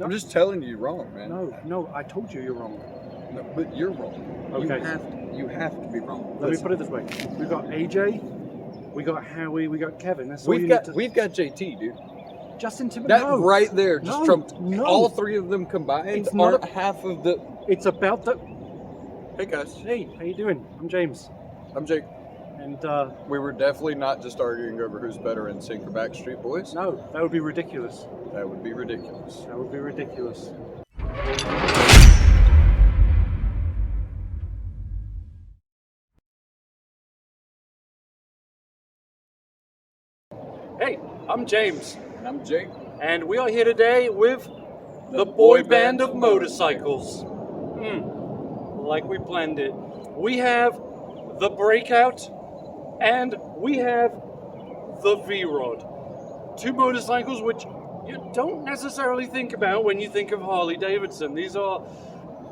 I'm just telling you you're wrong, man. No, I told you you're wrong. No, but you're wrong. Okay. You have to be wrong. Let me put it this way. We've got AJ, we got Howie, we got Kevin. That's all We've got JT, dude. Justin Timberlake. That right there just trumped all three of them combined. It's aren't not half of the. It's about the. Hey guys. Hey, how you doing? I'm James. I'm Jake. And we were definitely not just arguing over who's better in Sync or Backstreet Boys. no, that would be ridiculous. That would be ridiculous. That would be ridiculous. Hey, I'm James, And I'm Jake. and we are here today with the boy band of motorcycles. Like we planned it. We have the Breakout, and we have the V-Rod. Two motorcycles which you don't necessarily think about when you think of Harley-Davidson. These are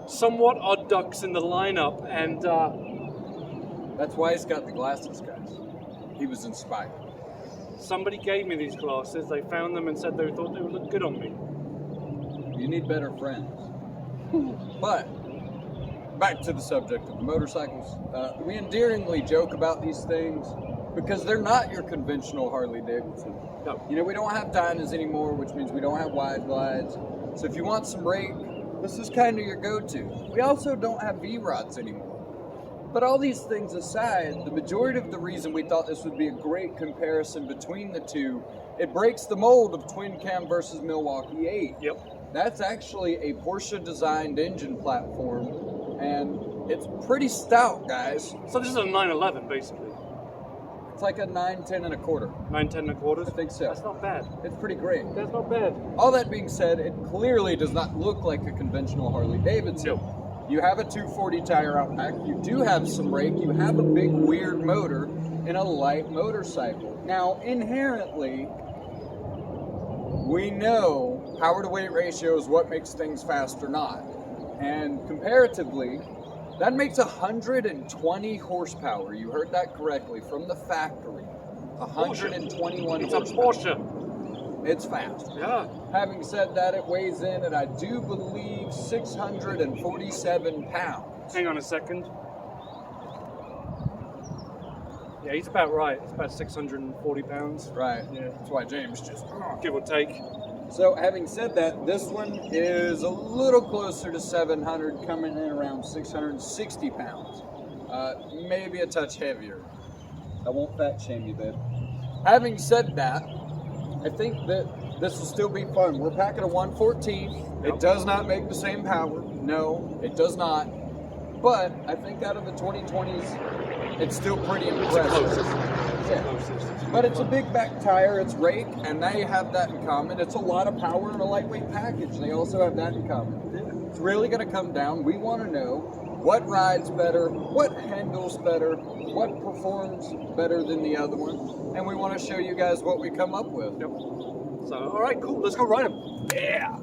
somewhat odd ducks in the lineup, and That's why he's got the glasses, guys. He was inspired. somebody gave me these glasses. They found them and said they thought they would look good on me. You need better friends. But back to the subject of the motorcycles. We endearingly joke about these things because they're not your conventional Harley-Davidson. No. You know, we don't have Dynas anymore, which means we don't have wide glides. So if you want some rake, this is kind of your go-to. We also don't have V-Rods anymore. But all these things aside, the majority of the reason we thought this would be a great comparison between the two, it breaks the mold of twin cam versus Milwaukee 8. Yep. That's actually a Porsche-designed engine platform, and it's pretty stout, guys. So this is a 911, basically. It's like a 910 and a quarter. 910 and a quarter? I think so. That's not bad. It's pretty great. That's not bad. All that being said, it clearly does not look like a conventional Harley-Davidson. No. You have a 240 tire out back, you do have some rake, you have a big weird motor in a light motorcycle. Now, inherently, we know power to weight ratio is what makes things fast or not. And comparatively, that makes 120 horsepower. You heard that correctly, from the factory. 121 It's a horsepower. Porsche. It's fast. Yeah. Having said that, it weighs in at, I do believe, 647 pounds. Hang on a second. Yeah, he's about right. It's about 640 pounds. Right. Yeah. That's why James just... Give or take. So, having said that, this one is a little closer to 700, coming in around 660 pounds. Maybe a touch heavier. I won't fat shame you, babe. Having said that, I think that this will still be fun. We're packing a 114. Yep. It does not make the same power. No, it does not. But I think out of the 2020s, it's still pretty impressive. Closest. Yeah. Closest. But it's a big back tire, it's rake, and they have that in common. It's a lot of power in a lightweight package. They also have that in common. It's really going to come down. We want to know what rides better, what handles better, what performs better than the other one, and we want to show you guys what we come up with. Yep. So, all right, cool. Let's go ride him. Yeah.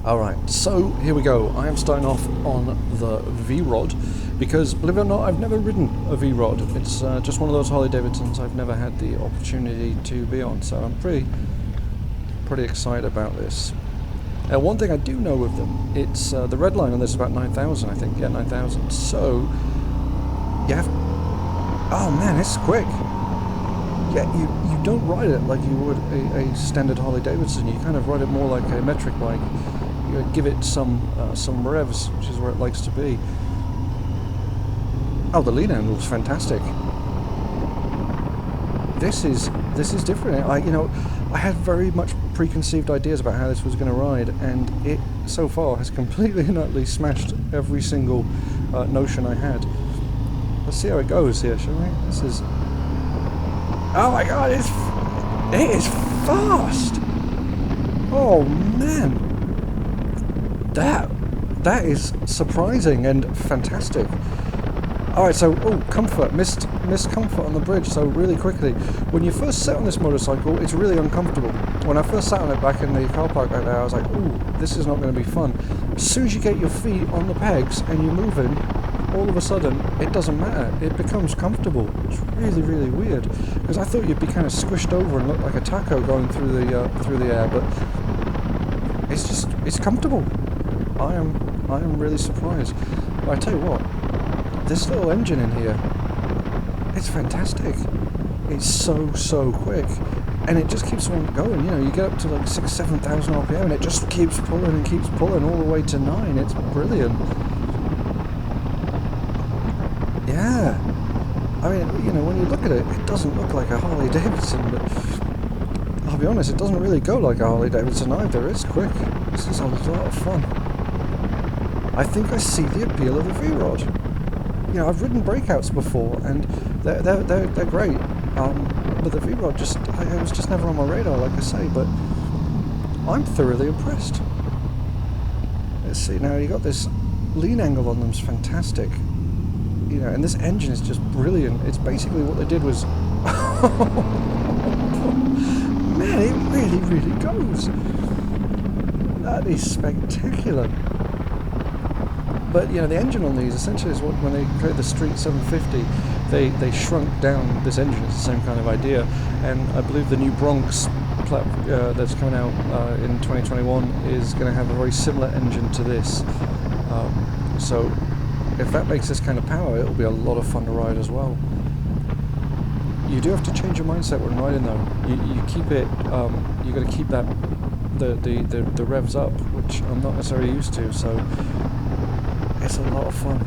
Alright, so here we go. I am starting off on the V-Rod because, believe it or not, I've never ridden a V-Rod. It's just one of those Harley-Davidsons I've never had the opportunity to be on, so I'm pretty excited about this. One thing I do know with them, it's the red line on this is about 9,000, I think. Yeah, 9,000. So, you have... Oh man, it's quick. Yeah, you don't ride it like you would a standard Harley-Davidson. You kind of ride it more like a metric bike. You give it some revs, which is where it likes to be. Oh, the lead handle is fantastic. This is different. I had very much preconceived ideas about how this was going to ride, and it so far has completely and utterly smashed every single notion I had. Let's see how it goes here, shall we? This is... Oh my god, it is fast! Oh man! That is surprising and fantastic. Alright, so, comfort. Missed comfort on the bridge. So really quickly, when you first sit on this motorcycle, it's really uncomfortable. When I first sat on it back in the car park back there, I was like, ooh, this is not going to be fun. As soon as you get your feet on the pegs and you're moving, all of a sudden, it doesn't matter. It becomes comfortable. It's really, really weird. Because I thought you'd be kind of squished over and look like a taco going through the air, but it's comfortable. I am really surprised. But I tell you what, this little engine in here, it's fantastic. It's so quick, and it just keeps on going. You know, you get up to like 6,000-7,000 RPM, and it just keeps pulling all the way to 9. It's brilliant. Yeah, I mean, you know, when you look at it, it doesn't look like a Harley-Davidson, but I'll be honest, it doesn't really go like a Harley-Davidson either. It's quick. This is a lot of fun. I think I see the appeal of the V-Rod. You know, I've ridden Breakouts before, and they're great. But the V-Rod it was just never on my radar, like I say. But I'm thoroughly impressed. Let's see. Now you got this lean angle on them's fantastic. You know, and this engine is just brilliant. It's basically what they did was, man, it really goes. That is spectacular. But you know, the engine on these essentially is what, when they created the Street 750, they shrunk down this engine. It's the same kind of idea, and I believe the new Bronx that's coming out in 2021 is going to have a very similar engine to this. So if that makes this kind of power, it'll be a lot of fun to ride as well. You do have to change your mindset when riding though. You keep it. You got to keep that the revs up, which I'm not necessarily used to. So. It's a lot of fun.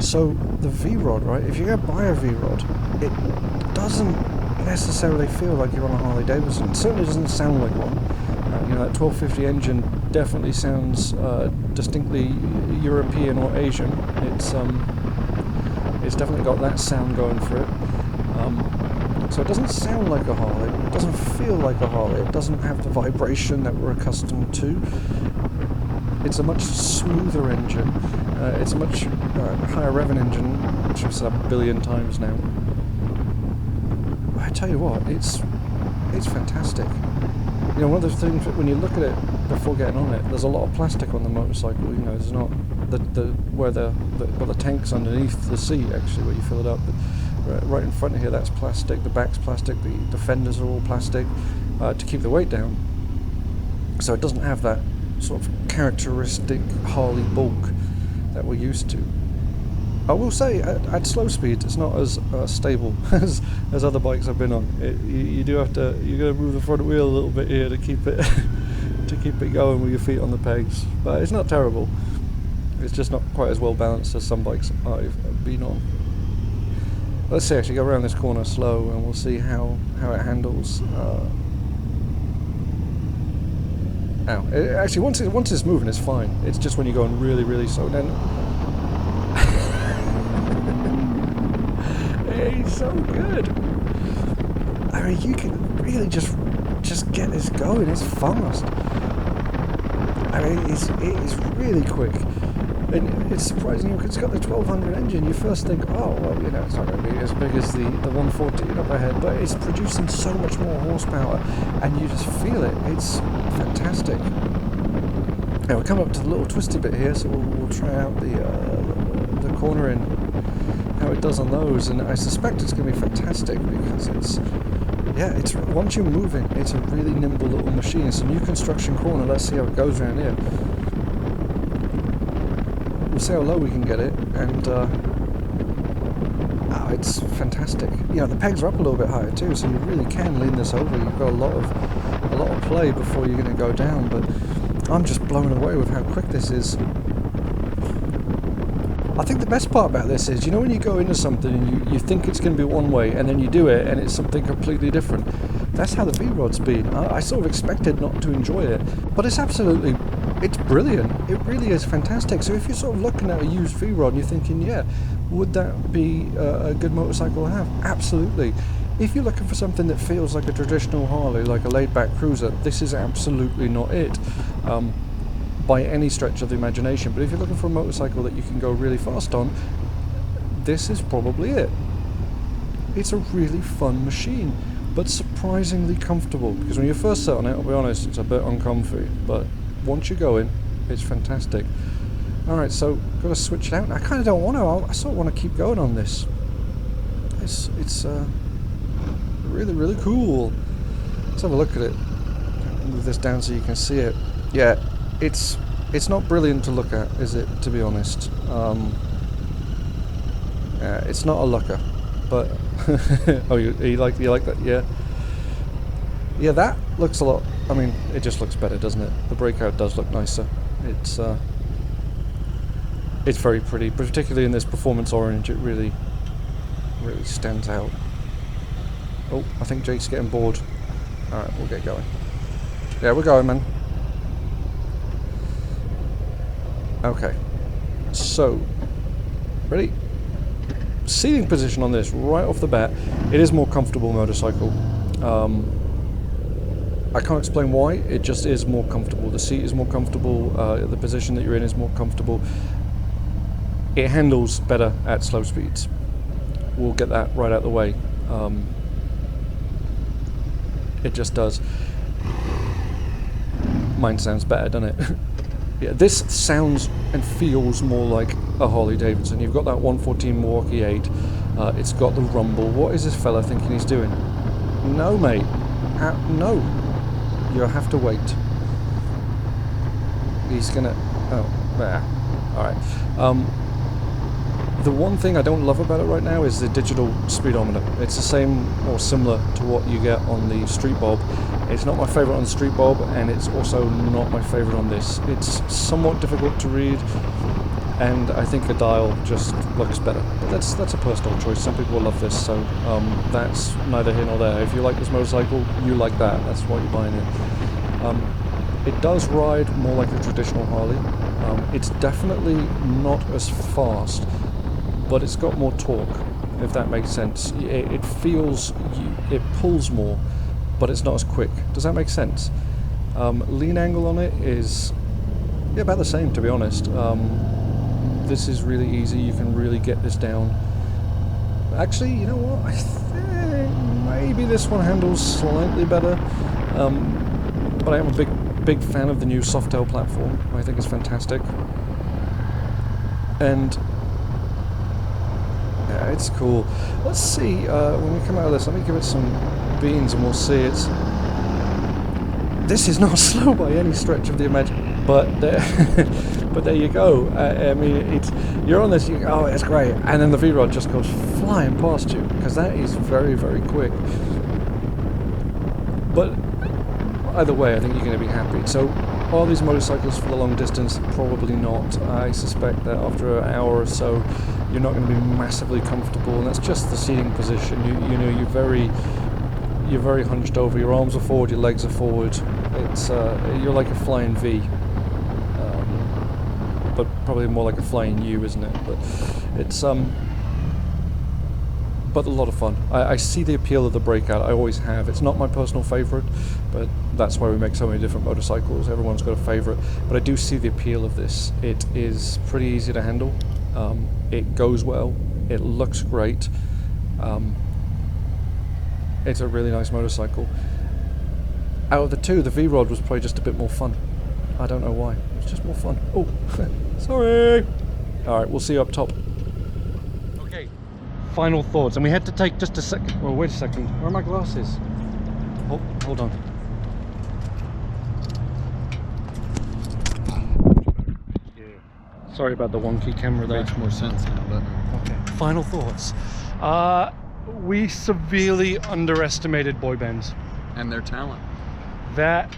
So the V-Rod, right? If you're going to buy a V-Rod, it doesn't necessarily feel like you're on a Harley-Davidson. It certainly doesn't sound like one. You know, that 1250 engine definitely sounds distinctly European or Asian. It's definitely got that sound going for it. So it doesn't sound like a Harley. It doesn't feel like a Harley. It doesn't have the vibration that we're accustomed to. It's a much smoother engine. It's a much higher revving engine, which I've said a billion times now. But I tell you what, it's fantastic. You know, one of those things that when you look at it before getting on it, there's a lot of plastic on the motorcycle. You know, there's not where the tank's underneath the seat actually, where you fill it up. But right in front of here, that's plastic. The back's plastic. The fenders are all plastic to keep the weight down. So it doesn't have that sort of characteristic Harley bulk that we're used to. I will say at slow speeds it's not as stable as other bikes I've been on. You got to move the front wheel a little bit here to keep it going with your feet on the pegs. But it's not terrible. It's just not quite as well balanced as some bikes I've been on. Let's see, actually go around this corner slow and we'll see how it handles. Actually, once it's moving, it's fine. It's just when you're going really, really slow. Then it's so good. I mean, you can really just get this going. It's fast. I mean, it is really quick, and it's surprising because it's got the 1200 engine. You first think, oh well, you know, it's not going to be as big as the 114 up ahead, but it's producing so much more horsepower, and you just feel it. It's fantastic. Now we're coming up to the little twisty bit here, so we'll try out the cornering, how it does on those, and I suspect it's going to be fantastic because it's once you're moving, it's a really nimble little machine. It's a new construction corner. Let's see how it goes around here. We'll see how low we can get it, and it's fantastic. You know, the pegs are up a little bit higher too, so you really can lean this over. You've got a lot of play before you're going to go down, but I'm just blown away with how quick this is. I think the best part about this is, you know, when you go into something and you think it's going to be one way, and then you do it and it's something completely different. That's how the V-Rod's been. I sort of expected not to enjoy it, but it's brilliant. It really is fantastic. So if you're sort of looking at a used V-Rod and you're thinking, yeah, would that be a good motorcycle to have? Absolutely. If you're looking for something that feels like a traditional Harley, like a laid-back cruiser, this is absolutely not it. by any stretch of the imagination, but if you're looking for a motorcycle that you can go really fast on, this is probably it. It's a really fun machine, but surprisingly comfortable, because when you first sit on it, I'll be honest, it's a bit uncomfy, but once you go in, it's fantastic. Alright, so got to switch it out. I kind of don't want to. I sort of want to keep going on this. It's really, really cool. Let's have a look at it. Move this down so you can see it. Yeah, it's not brilliant to look at, is it, to be honest? It's not a looker, but oh, you like that? Yeah, that looks a lot. I mean, it just looks better, doesn't it? The Breakout does look nicer. It's very pretty, particularly in this performance orange. It really stands out. Oh, I think Jake's getting bored. All right, we'll get going. Yeah, we're going, man. Okay, so ready? Seating position on this right off the bat. It is more comfortable motorcycle. I can't explain why. It just is more comfortable. The seat is more comfortable. The position that you're in is more comfortable. It handles better at slow speeds. We'll get that right out the way. It just does. Mine sounds better, doesn't it? Yeah, this sounds and feels more like a Harley-Davidson. You've got that 114 Milwaukee 8. It's got the rumble. What is this fella thinking he's doing? No, mate. No. You'll have to wait. He's gonna... Oh, there. Alright. The one thing I don't love about it right now is the digital speedometer. It's the same or similar to what you get on the Street Bob. It's not my favourite on the Street Bob, and it's also not my favourite on this. It's somewhat difficult to read, and I think a dial just looks better. But that's a personal choice. Some people love this, so that's neither here nor there. If you like this motorcycle, you like that. That's why you're buying it. It does ride more like a traditional Harley. It's definitely not as fast, but it's got more torque, if that makes sense. It feels, it pulls more, but it's not as quick. Does that make sense? Lean angle on it is about the same, to be honest. This is really easy. You can really get this down. Actually, you know what? I think maybe this one handles slightly better. But I am a big fan of the new Softail platform. I think it's fantastic. And yeah, it's cool. Let's see, when we come out of this, let me give it some beans and we'll see. This is not slow by any stretch of the imagination, but there you go. I mean, you're on this, oh, it's great, and then the V-Rod just goes flying past you, because that is very, very quick. But either way, I think you're going to be happy. So, are these motorcycles for the long distance? Probably not. I suspect that after an hour or so, you're not going to be massively comfortable, and that's just the seating position. You know, you're very hunched over. Your arms are forward, your legs are forward. It's you're like a flying V, but probably more like a flying U, isn't it? But it's but a lot of fun. I see the appeal of the Breakout. I always have. It's not my personal favorite, but that's why we make so many different motorcycles. Everyone's got a favorite, but I do see the appeal of this. It is pretty easy to handle. It goes well. It looks great. It's a really nice motorcycle. Out of the two, the V-Rod was probably just a bit more fun. I don't know why. It was just more fun. Oh, sorry. All right, we'll see you up top. Okay, final thoughts. And we had to take just a second. Well, wait a second. Where are my glasses? Hold on. Yeah. Sorry about the wonky camera there. Makes more sense now, but... Okay, final thoughts. We severely underestimated boy bands. And their talent. They're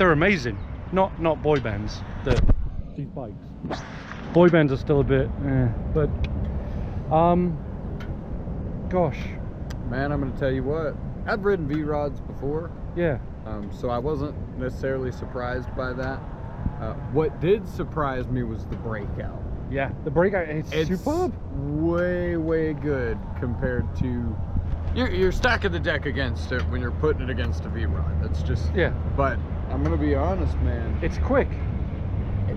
amazing. Not boy bands. These bikes. Boy bands are still a bit, but gosh. Man, I'm gonna tell you what. I've ridden V-Rods before. Yeah. So I wasn't necessarily surprised by that. What did surprise me was the Breakout. Yeah, the Breakout, it's superb. Way good compared to... You're stacking the deck against it when you're putting it against a V-Rod. That's just... Yeah. But I'm going to be honest, man. It's quick.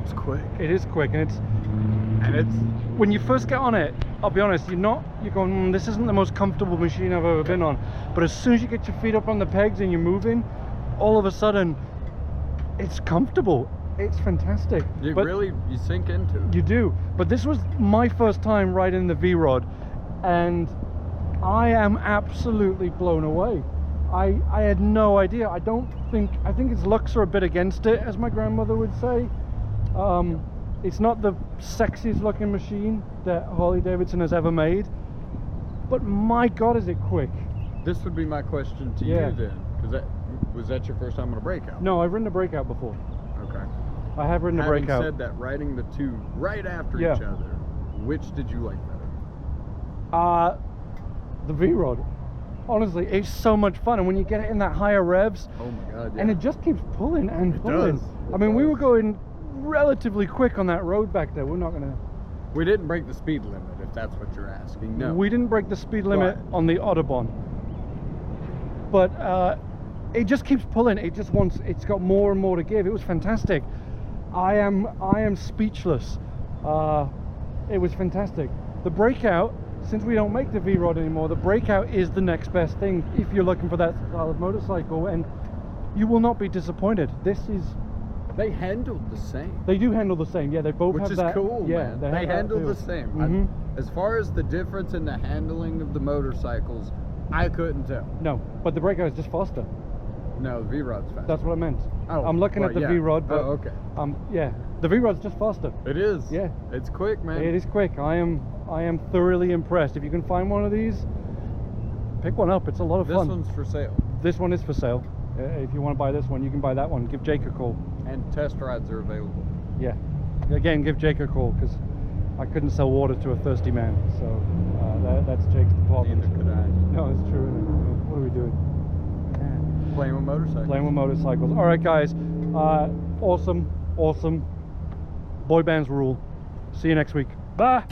It's quick. It is quick, and it's when you first get on it, I'll be honest, you're going, this isn't the most comfortable machine I've ever been on. But as soon as you get your feet up on the pegs and you're moving, all of a sudden, it's comfortable. It's fantastic. You sink into it. You do. But this was my first time riding the V-Rod, and I am absolutely blown away. I had no idea. I think its looks are a bit against it, as my grandmother would say. It's not the sexiest looking machine that Harley-Davidson has ever made, but my God, is it quick. This would be my question to you then, because was that your first time on a Breakout? No, I've ridden a Breakout before. Okay. I have ridden a Breakout. Having said that, riding the two right after each other, which did you like better? The V-Rod. Honestly, it's so much fun, and when you get it in that higher revs, oh my God, yeah. And it just keeps pulling and pulling. Does. I mean, we were going relatively quick on that road back there. We didn't break the speed limit, if that's what you're asking. No, we didn't break the speed limit on the Autobahn, but it just keeps pulling. It's got more and more to give. It was fantastic. I am speechless. It was fantastic. The Breakout, since we don't make the V-Rod anymore, the Breakout is the next best thing if you're looking for that style of motorcycle, and you will not be disappointed. They handled the same. They do handle the same. Yeah, they both have that. Which is cool, yeah, man. They handle the same. Mm-hmm. As far as the difference in the handling of the motorcycles, I couldn't tell. No, but the Breakout is just faster. No, the V-Rod's faster. That's what I meant. Oh, I'm looking at the V-Rod, but okay. yeah, the V-Rod's just faster. It is. Yeah, it's quick, man. It is quick. I am thoroughly impressed. If you can find one of these, pick one up. It's a lot of fun. This one's for sale. This one is for sale. If you want to buy this one, you can buy that one. Give Jake a call. And test rides are available. Yeah. Again, give Jake a call, because I couldn't sell water to a thirsty man. So that's Jake's department. Neither could I. No, it's true. What are we doing? Playing with motorcycles. Playing with motorcycles. All right, guys. Awesome. Boy bands rule. See you next week. Bye.